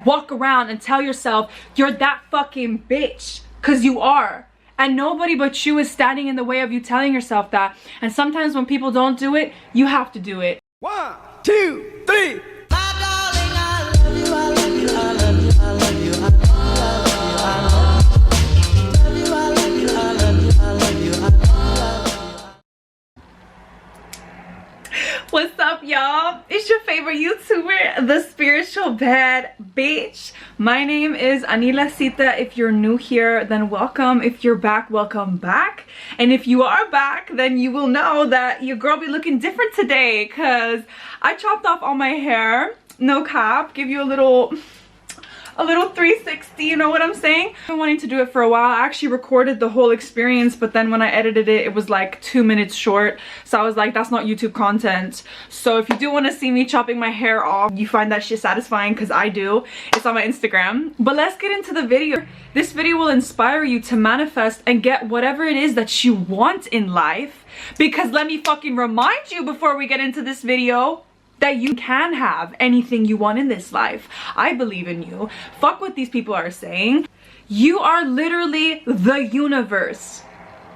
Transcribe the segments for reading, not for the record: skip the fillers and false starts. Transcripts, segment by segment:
walk around and tell yourself you're that fucking bitch, because you are. And nobody but you is standing in the way of you telling yourself that. And sometimes when people don't do it, you have to do it. 1, 2, 3. What's up, y'all? It's your favorite YouTuber, the spiritual bad bitch. My name is Anila Sita. If you're new here, then welcome. If you're back, welcome back. And if you are back, then you will know that your girl be looking different today, because I chopped off all my hair. No cap. Give you a little 360, you know what I'm saying? I've been wanting to do it for a while. I actually recorded the whole experience, but then when I edited it, it was like 2 minutes short. So I was like, that's not YouTube content. So if you do want to see me chopping my hair off, you find that shit satisfying, because I do. It's on my Instagram. But let's get into the video. This video will inspire you to manifest and get whatever it is that you want in life. Because let me fucking remind you before we get into this video, that you can have anything you want in this life. I believe in you. Fuck what these people are saying. You are literally the universe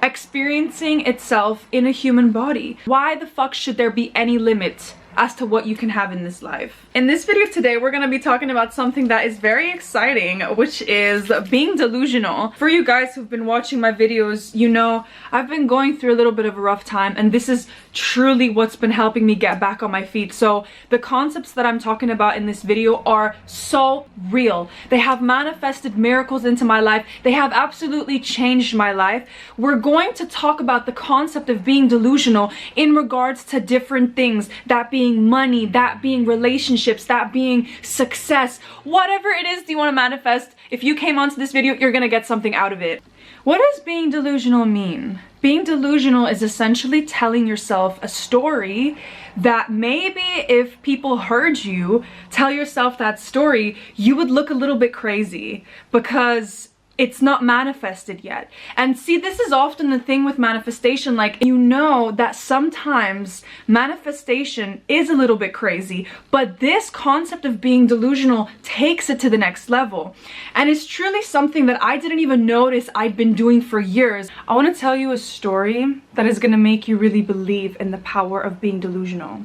experiencing itself in a human body. Why the fuck should there be any limit as to what you can have in this life? In this video today, we're gonna be talking about something that is very exciting, which is being delusional. For you guys who've been watching my videos, you know I've been going through a little bit of a rough time, and this is truly what's been helping me get back on my feet. So the concepts that I'm talking about in this video are so real. They have manifested miracles into my life. They have absolutely changed my life. We're going to talk about the concept of being delusional in regards to different things, that being money, that being relationships, that being success, whatever it is you want to manifest. If you came onto this video, you're gonna get something out of it. What does being delusional mean? Being delusional is essentially telling yourself a story that maybe if people heard you tell yourself that story, you would look a little bit crazy because it's not manifested yet. And see, this is often the thing with manifestation. Like, you know that sometimes manifestation is a little bit crazy, but this concept of being delusional takes it to the next level. And it's truly something that I didn't even notice I'd been doing for years. I want to tell you a story that is going to make you really believe in the power of being delusional.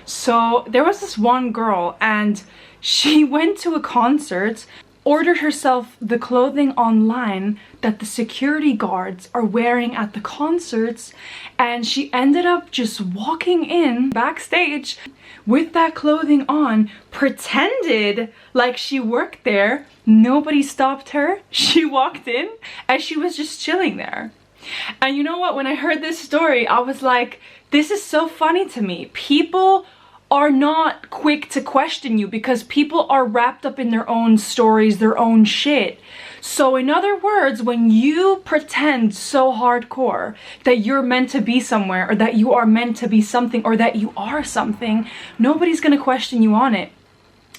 So there was this one girl, and she went to a concert, ordered herself the clothing online that the security guards are wearing at the concerts, and she ended up just walking in backstage with that clothing on, pretended like she worked there. Nobody stopped her. She walked in and she was just chilling there. And you know what? When I heard this story, I was like, this is so funny to me. People are not quick to question you because people are wrapped up in their own stories, their own shit. So in other words, when you pretend so hardcore that you're meant to be somewhere, or that you are meant to be something, or that you are something, nobody's gonna question you on it.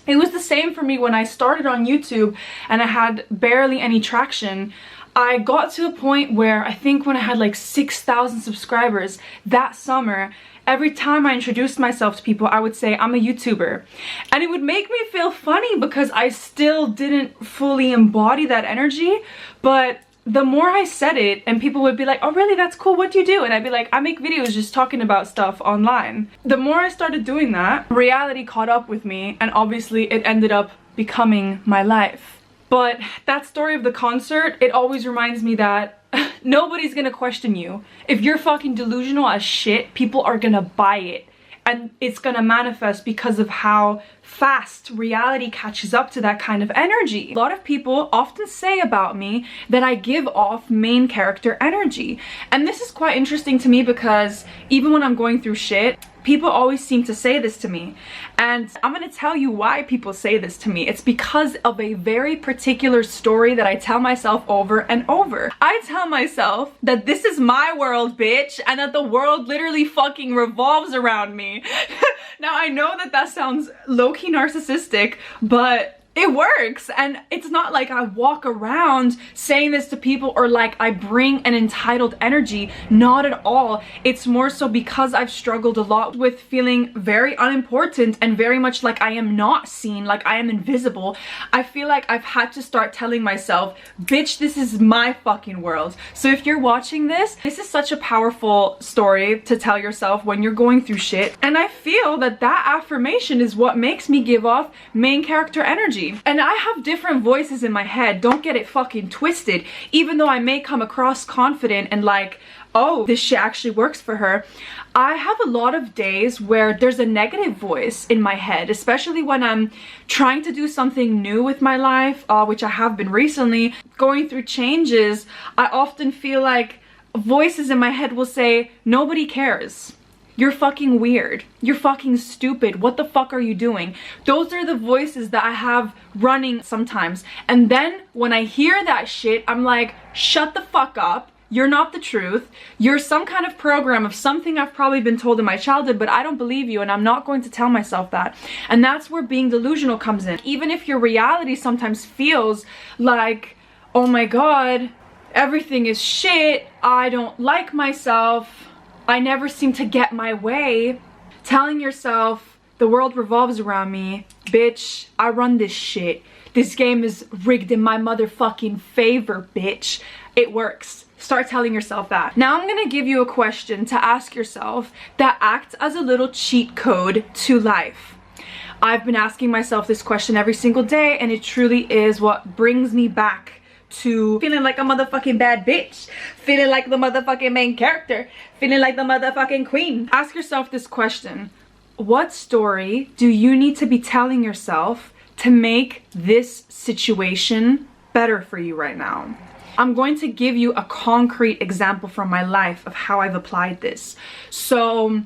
It was the same for me when I started on YouTube and I had barely any traction. I got to a point where I think when I had like 6,000 subscribers that summer, every time I introduced myself to people, I would say I'm a YouTuber. And it would make me feel funny because I still didn't fully embody that energy. But the more I said it, and people would be like, oh really, that's cool, what do you do? And I'd be like, I make videos just talking about stuff online. The more I started doing that, reality caught up with me, and obviously it ended up becoming my life. But that story of the concert, it always reminds me that nobody's gonna question you. If you're fucking delusional as shit, people are gonna buy it. And it's gonna manifest because of how fast reality catches up to that kind of energy. A lot of people often say about me that I give off main character energy. And this is quite interesting to me because even when I'm going through shit, people always seem to say this to me. And I'm gonna tell you why people say this to me. It's because of a very particular story that I tell myself over and over. I tell myself that this is my world, bitch, and that the world literally fucking revolves around me. Now I know that that sounds low-key narcissistic, but it works. And it's not like I walk around saying this to people or like I bring an entitled energy. Not at all. It's more so because I've struggled a lot with feeling very unimportant and very much like I am not seen, like I am invisible. I feel like I've had to start telling myself, bitch, this is my fucking world. So if you're watching this is such a powerful story to tell yourself when you're going through shit. And I feel that that affirmation is what makes me give off main character energy. And I have different voices in my head, don't get it fucking twisted. Even though I may come across confident and like, oh, this shit actually works for her, I have a lot of days where there's a negative voice in my head, especially when I'm trying to do something new with my life, which I have been recently. Going through changes, I often feel like voices in my head will say, nobody cares. You're fucking weird. You're fucking stupid. What the fuck are you doing? Those are the voices that I have running sometimes. And then when I hear that shit, I'm like, shut the fuck up. You're not the truth. You're some kind of program of something I've probably been told in my childhood, but I don't believe you and I'm not going to tell myself that. And that's where being delusional comes in. Even if your reality sometimes feels like, oh my God, everything is shit. I don't like myself. I never seem to get my way. Telling yourself the world revolves around me. Bitch, I run this shit. This game is rigged in my motherfucking favor, bitch. It works. Start telling yourself that. Now I'm gonna give you a question to ask yourself that acts as a little cheat code to life. I've been asking myself this question every single day and it truly is what brings me back to feeling like a motherfucking bad bitch, feeling like the motherfucking main character, feeling like the motherfucking queen. Ask yourself this question: what story do you need to be telling yourself to make this situation better for you right now? I'm going to give you a concrete example from my life of how I've applied this. So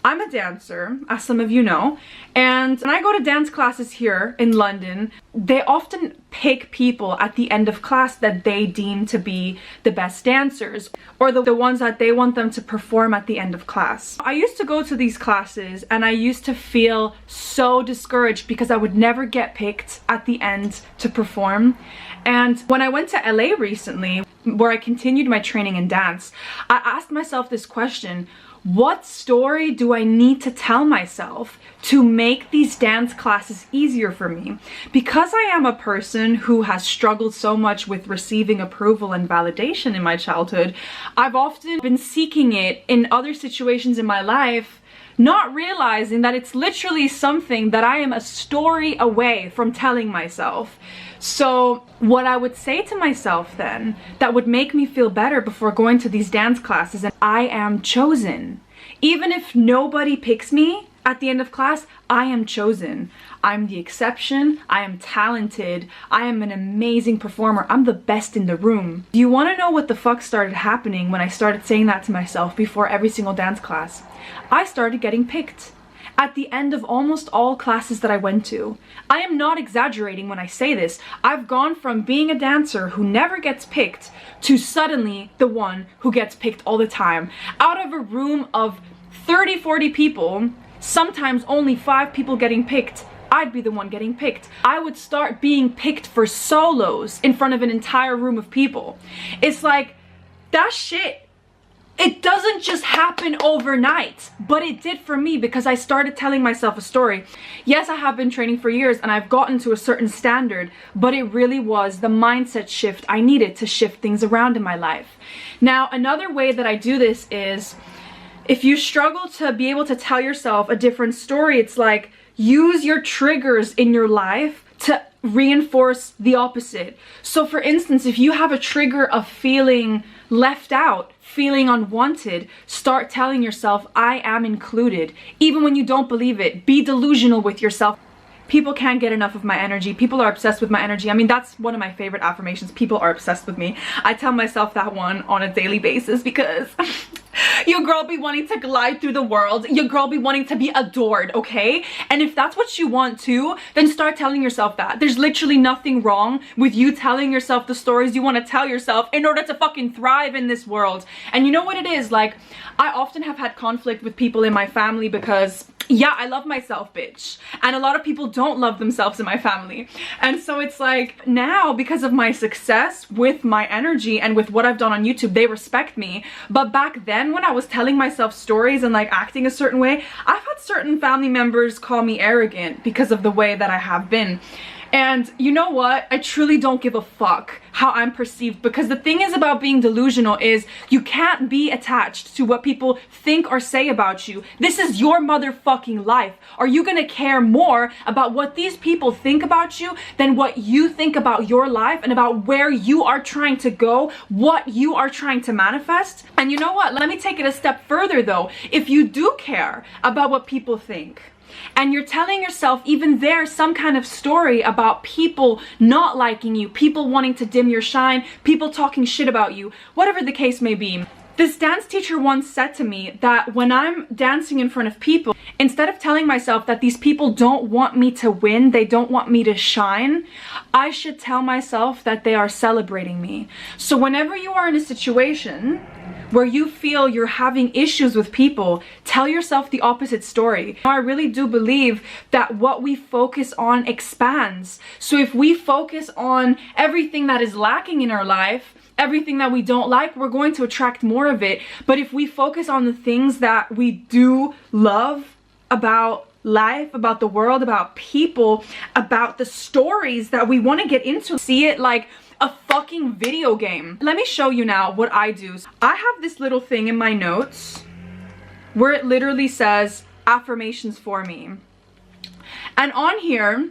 I'm a dancer, as some of you know, and when I go to dance classes here in London, they often pick people at the end of class that they deem to be the best dancers, or the ones that they want them to perform at the end of class. I used to go to these classes and I used to feel so discouraged because I would never get picked at the end to perform. And when I went to LA recently, where I continued my training in dance, I asked myself this question: what story do I need to tell myself to make these dance classes easier for me? Because I am a person who has struggled so much with receiving approval and validation in my childhood, I've often been seeking it in other situations in my life, not realizing that it's literally something that I am a story away from telling myself. So what I would say to myself then that would make me feel better before going to these dance classes, and I am chosen. Even if nobody picks me at the end of class, I am chosen. I'm the exception. I am talented. I am an amazing performer. I'm the best in the room. Do you want to know what the fuck started happening when I started saying that to myself before every single dance class? I started getting picked at the end of almost all classes that I went to. I am not exaggerating when I say this. I've gone from being a dancer who never gets picked to suddenly the one who gets picked all the time. Out of a room of 30, 40 people, sometimes only 5 people getting picked, I'd be the one getting picked. I would start being picked for solos in front of an entire room of people. It's like, that shit, it doesn't just happen overnight, but it did for me because I started telling myself a story. Yes, I have been training for years and I've gotten to a certain standard, but it really was the mindset shift I needed to shift things around in my life. Now, another way that I do this is, if you struggle to be able to tell yourself a different story, it's like, use your triggers in your life to reinforce the opposite. So for instance, if you have a trigger of feeling left out, feeling unwanted, start telling yourself, I am included. Even when you don't believe it, be delusional with yourself. People can't get enough of my energy. People are obsessed with my energy. I mean, that's one of my favorite affirmations. People are obsessed with me. I tell myself that one on a daily basis because your girl be wanting to glide through the world. Your girl be wanting to be adored, okay? And if that's what you want too, then start telling yourself that. There's literally nothing wrong with you telling yourself the stories you want to tell yourself in order to fucking thrive in this world. And you know what it is? Like, I often have had conflict with people in my family because yeah, I love myself, bitch. And a lot of people don't love themselves in my family. And so it's like, now because of my success with my energy and with what I've done on YouTube, they respect me. But back then when I was telling myself stories and like acting a certain way, I've had certain family members call me arrogant because of the way that I have been. And you know what? I truly don't give a fuck how I'm perceived, because the thing is about being delusional is you can't be attached to what people think or say about you. This is your motherfucking life. Are you gonna care more about what these people think about you than what you think about your life and about where you are trying to go, what you are trying to manifest? And you know what? Let me take it a step further though. If you do care about what people think, and you're telling yourself even there some kind of story about people not liking you, people wanting to dim your shine, people talking shit about you, whatever the case may be. This dance teacher once said to me that when I'm dancing in front of people, instead of telling myself that these people don't want me to win, they don't want me to shine, I should tell myself that they are celebrating me. So whenever you are in a situation where you feel you're having issues with people, tell yourself the opposite story. I really do believe that what we focus on expands. So if we focus on everything that is lacking in our life, everything that we don't like, we're going to attract more of it. But if we focus on the things that we do love about life, about the world, about people, about the stories that we want to get into, see it like a fucking video game. Let me show you now what I do. I have this little thing in my notes where it literally says affirmations for me. And on here,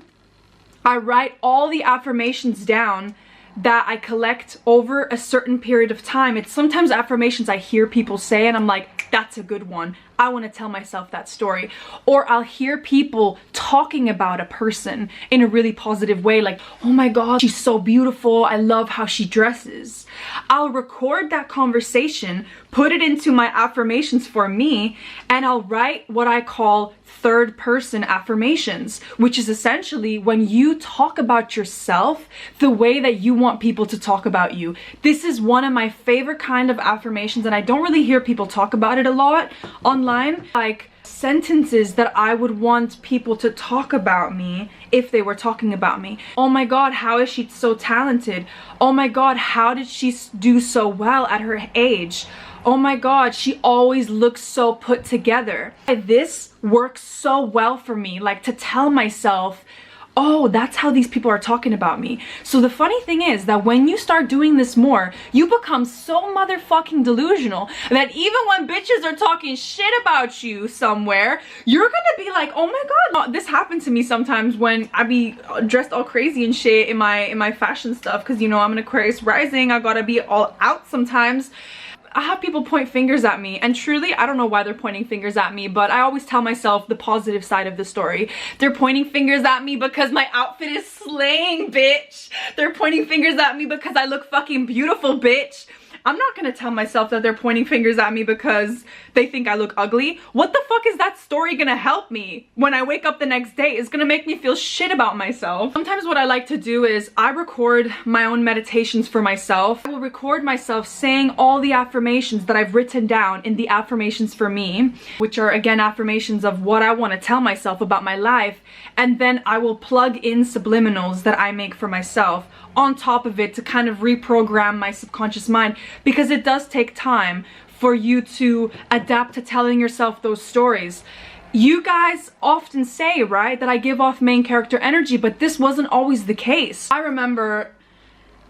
I write all the affirmations down that I collect over a certain period of time. It's sometimes affirmations I hear people say and I'm like, that's a good one. I want to tell myself that story. Or I'll hear people talking about a person in a really positive way, like, oh my god, she's so beautiful, I love how she dresses. I'll record that conversation, put it into my affirmations for me, and I'll write what I call third person affirmations, which is essentially when you talk about yourself the way that you want people to talk about you. This is one of my favorite kind of affirmations, and I don't really hear people talk about it a lot online. Like sentences that I would want people to talk about me if they were talking about me. Oh my god, how is she so talented? Oh my god, how did she do so well at her age? Oh my god, she always looks so put together. This works so well for me, like to tell myself, oh, that's how these people are talking about me. So the funny thing is that when you start doing this more, you become so motherfucking delusional that even when bitches are talking shit about you somewhere, you're gonna be like, oh my god. This happened to me sometimes when I be dressed all crazy and shit in my fashion stuff, because you know I'm an Aquarius rising, I gotta be all out sometimes. I have people point fingers at me, and truly I don't know why they're pointing fingers at me, but I always tell myself the positive side of the story. They're pointing fingers at me because my outfit is slaying, bitch. They're pointing fingers at me because I look fucking beautiful, bitch. I'm not gonna tell myself that they're pointing fingers at me because they think I look ugly. What the fuck is that story gonna help me when I wake up the next day? It's gonna make me feel shit about myself. Sometimes what I like to do is I record my own meditations for myself. I will record myself saying all the affirmations that I've written down in the affirmations for me, which are again affirmations of what I want to tell myself about my life, and then I will plug in subliminals that I make for myself on top of it to kind of reprogram my subconscious mind, because it does take time for you to adapt to telling yourself those stories. You guys often say, right, that I give off main character energy, but this wasn't always the case. I remember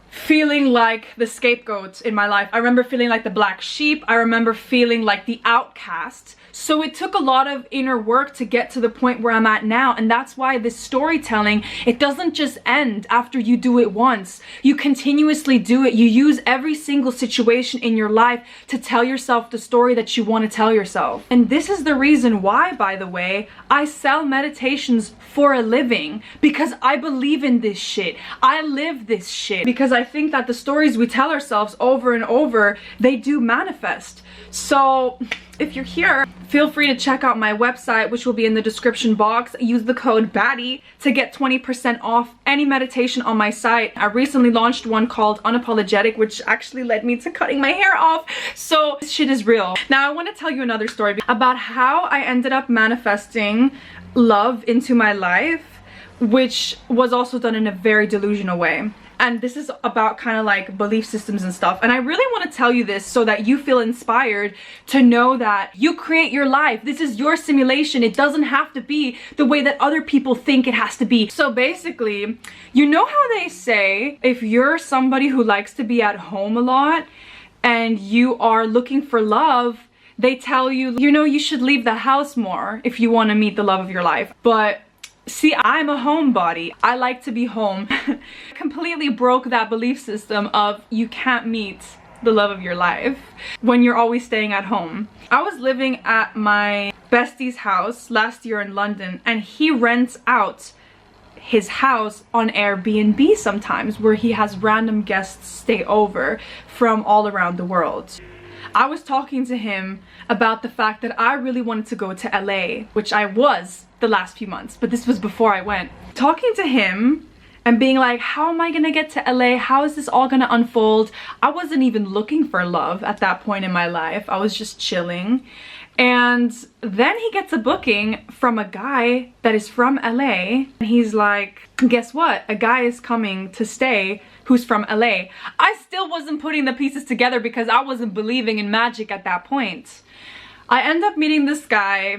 feeling like the scapegoat in my life. I remember feeling like the black sheep. I remember feeling like the outcast. So it took a lot of inner work to get to the point where I'm at now, and that's why this storytelling, it doesn't just end after you do it once. You continuously do it. You use every single situation in your life to tell yourself the story that you want to tell yourself. And this is the reason why, by the way, I sell meditations for a living, because I believe in this shit. I live this shit, because I think that the stories we tell ourselves over and over, they do manifest. So if you're here Feel free to check out my website, which will be in the description box. Use the code baddie to get 20% off any meditation on my site. I recently launched one called Unapologetic, which actually led me to cutting my hair off. So this shit is real. Now I want to tell you another story about how I ended up manifesting love into my life, which was also done in a very delusional way. And this is about kind of like belief systems and stuff. And I really want to tell you this so that you feel inspired to know that you create your life. This is your simulation. It doesn't have to be the way that other people think it has to be. So basically, you know how they say if you're somebody who likes to be at home a lot and you are looking for love, they tell you, you know, you should leave the house more if you want to meet the love of your life. But see, I'm a homebody. I like to be home. Completely broke that belief system of you can't meet the love of your life when you're always staying at home. I was living at my bestie's house last year in London, and he rents out his house on Airbnb sometimes, where he has random guests stay over from all around the world. I was talking to him about the fact that I really wanted to go to LA, which I was the last few months, but this was before I went. Talking to him and being like, how am I gonna get to LA? How is this all gonna unfold? I wasn't even looking for love at that point in my life. I was just chilling. And then he gets a booking from a guy that is from LA. And he's like, guess what? A guy is coming to stay who's from LA. I still wasn't putting the pieces together because I wasn't believing in magic at that point. I end up meeting this guy.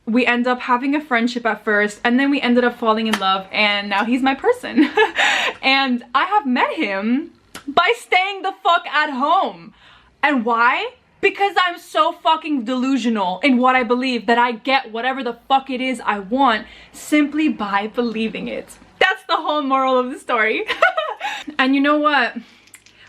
We end up having a friendship at first, and then we ended up falling in love, and now he's my person. And I have met him by staying the fuck at home. And why? Because I'm so fucking delusional in what I believe that I get whatever the fuck it is I want simply by believing it. That's the whole moral of the story. And you know what?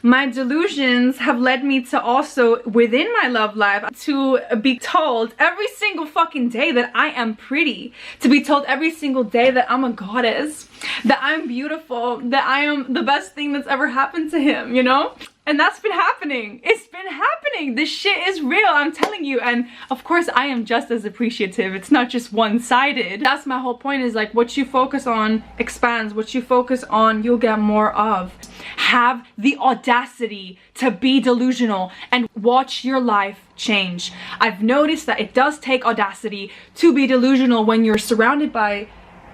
My delusions have led me to also, within my love life, to be told every single fucking day that I am pretty. To be told every single day that I'm a goddess. That I'm beautiful. That I am the best thing that's ever happened to him, you know? And that's been happening. It's been happening. This shit is real, I'm telling you. And of course, I am just as appreciative. It's not just one-sided. That's my whole point, is like what you focus on expands. What you focus on, you'll get more of. Have the audacity to be delusional and watch your life change. I've noticed that it does take audacity to be delusional when you're surrounded by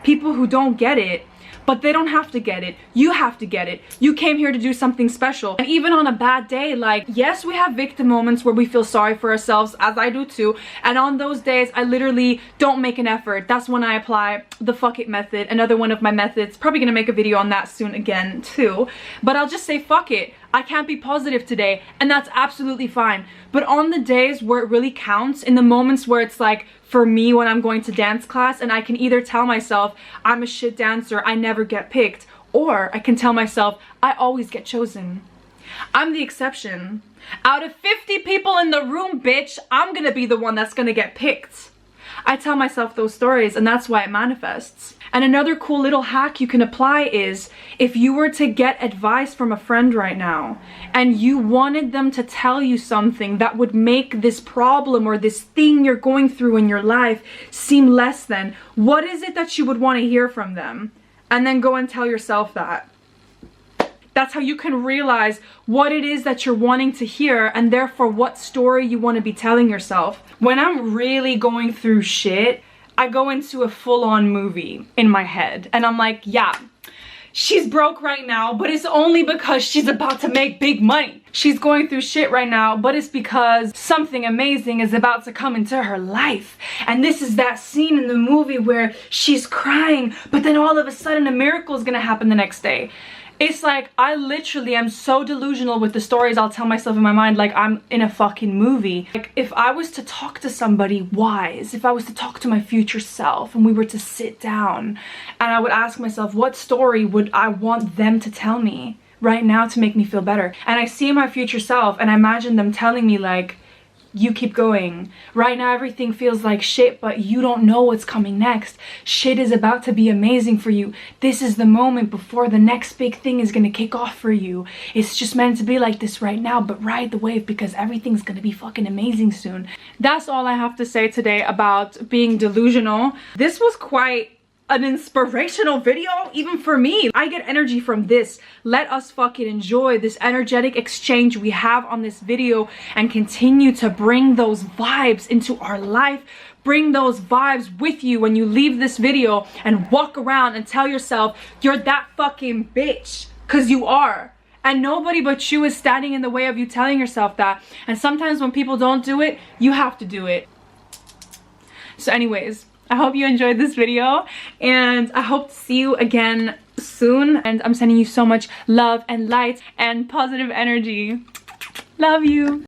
people who don't get it. But they don't have to get it. You have to get it. You came here to do something special. And even on a bad day, like, yes, we have victim moments where we feel sorry for ourselves, as I do too. And on those days, I literally don't make an effort. That's when I apply the fuck it method, another one of my methods. Probably gonna make a video on that soon again too. But I'll just say fuck it. I can't be positive today, and that's absolutely fine. But on the days where it really counts, in the moments where it's like, for me, when I'm going to dance class and I can either tell myself I'm a shit dancer, I never get picked, or I can tell myself I always get chosen. I'm the exception. Out of 50 people in the room, bitch, I'm gonna be the one that's gonna get picked. I tell myself those stories, and that's why it manifests. And another cool little hack you can apply is, if you were to get advice from a friend right now and you wanted them to tell you something that would make this problem or this thing you're going through in your life seem less than, what is it that you would want to hear from them? And then go and tell yourself that. That's how you can realize what it is that you're wanting to hear, and therefore what story you want to be telling yourself. When I'm really going through shit, I go into a full-on movie in my head, and I'm like, yeah, she's broke right now, but it's only because she's about to make big money. She's going through shit right now, but it's because something amazing is about to come into her life. And this is that scene in the movie where she's crying, but then all of a sudden a miracle is gonna happen the next day. It's like, I literally am so delusional with the stories I'll tell myself in my mind, like I'm in a fucking movie. Like, if I was to talk to somebody wise, if I was to talk to my future self and we were to sit down and I would ask myself, what story would I want them to tell me right now to make me feel better? And I see my future self and I imagine them telling me like, you keep going. Right now everything feels like shit, but you don't know what's coming next. Shit is about to be amazing for you. This is the moment before the next big thing is gonna kick off for you. It's just meant to be like this right now, but ride the wave because everything's gonna be fucking amazing soon. That's all I have to say today about being delusional. This was quite an inspirational video, even for me. I get energy from this. Let us fucking enjoy this energetic exchange we have on this video and continue to bring those vibes into our life. Bring those vibes with you when you leave this video and walk around and tell yourself you're that fucking bitch, because you are. And nobody but you is standing in the way of you telling yourself that. And sometimes when people don't do it, you have to do it. So anyways, I hope you enjoyed this video and I hope to see you again soon. And I'm sending you so much love and light and positive energy. Love you.